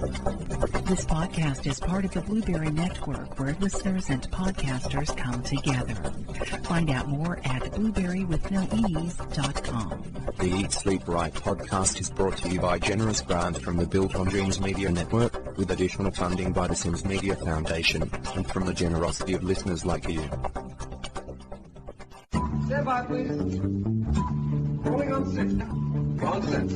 This podcast is part of the Blueberry Network, where listeners and podcasters come together. Find out more at blueberrywithnoease.com. The Eat Sleep Right podcast is brought to you by generous grant from the Built on Dreams Media Network, with additional funding by the Sims Media Foundation, and from the generosity of listeners like you. Stand by, please. Rolling on 6. On 6.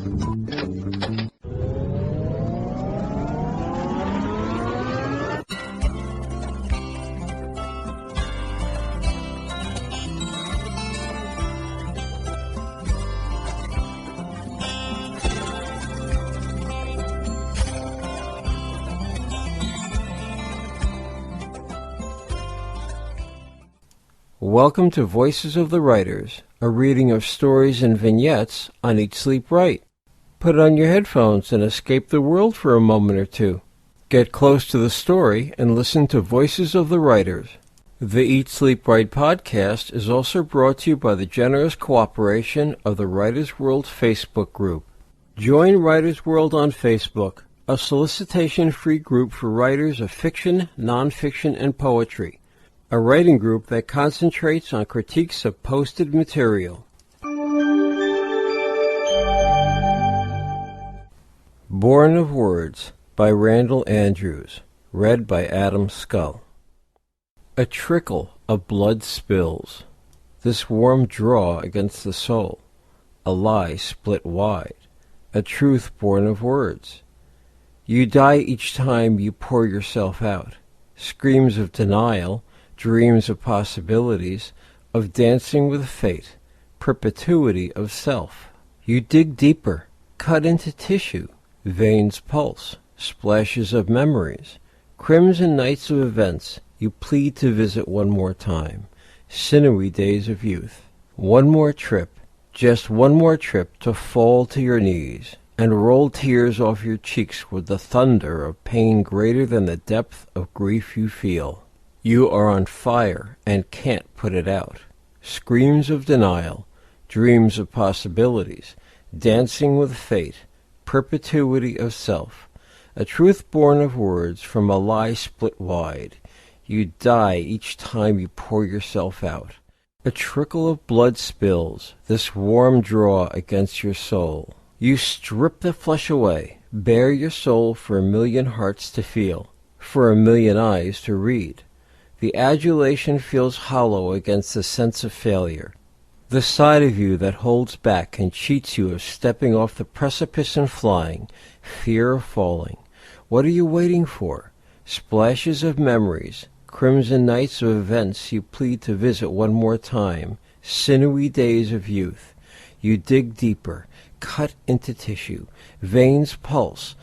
Welcome to Voices of the Writers, a reading of stories and vignettes on Eat Sleep Right. Put on your headphones and escape the world for a moment or two. Get close to the story and listen to Voices of the Writers. The Eat Sleep Right podcast is also brought to you by the generous cooperation of the Writers World Facebook group. Join Writers World on Facebook, a solicitation-free group for writers of fiction, nonfiction, and poetry. A writing group that concentrates on critiques of posted material. Born of Words by Randall Andrews, read by Adam Scull. A trickle of blood spills, this warm draw against the soul, a lie split wide, a truth born of words. You die each time you pour yourself out, screams of denial, dreams of possibilities, of dancing with fate, perpetuity of self. You dig deeper, cut into tissue, veins pulse, splashes of memories, crimson nights of events you plead to visit one more time, sinewy days of youth. One more trip, just one more trip to fall to your knees and roll tears off your cheeks with the thunder of pain greater than the depth of grief you feel. You are on fire and can't put it out. Screams of denial, dreams of possibilities, dancing with fate, perpetuity of self, a truth born of words from a lie split wide. You die each time you pour yourself out. A trickle of blood spills, this warm draw against your soul. You strip the flesh away, bare your soul for a million hearts to feel, for a million eyes to read. The adulation feels hollow against the sense of failure. The side of you that holds back and cheats you of stepping off the precipice and flying, fear of falling. What are you waiting for? Splashes of memories, crimson nights of events you plead to visit one more time, sinewy days of youth. You dig deeper, cut into tissue, veins pulse,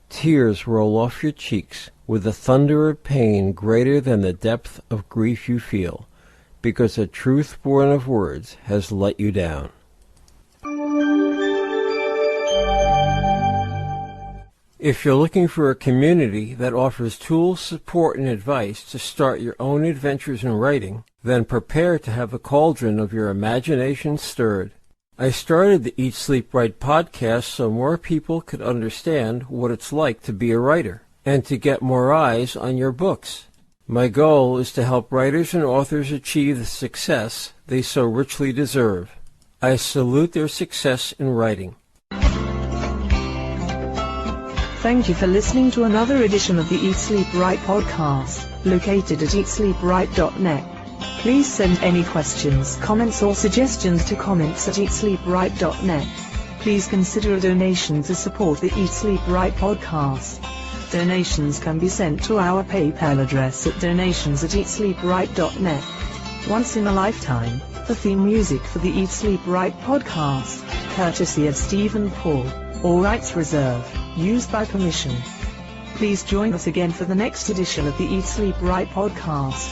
tears roll off your cheeks, with the thunder of pain greater than the depth of grief you feel, because a truth born of words has let you down. If you're looking for a community that offers tools, support, and advice to start your own adventures in writing, then prepare to have the cauldron of your imagination stirred. I started the Eat Sleep Right podcast so more people could understand what it's like to be a writer, and to get more eyes on your books. My goal is to help writers and authors achieve the success they so richly deserve. I salute their success in writing. Thank you for listening to another edition of the Eat Sleep Right podcast, located at eatsleepright.net. Please send any questions, comments or suggestions to comments@eatsleepright.net. Please consider a donation to support the Eat Sleep Right podcast. Donations can be sent to our PayPal address at donations@eatsleepright.net. Once in a lifetime, the theme music for the Eat Sleep Right podcast, courtesy of Stephen Paul, all rights reserved, used by permission. Please join us again for the next edition of the Eat Sleep Right podcast.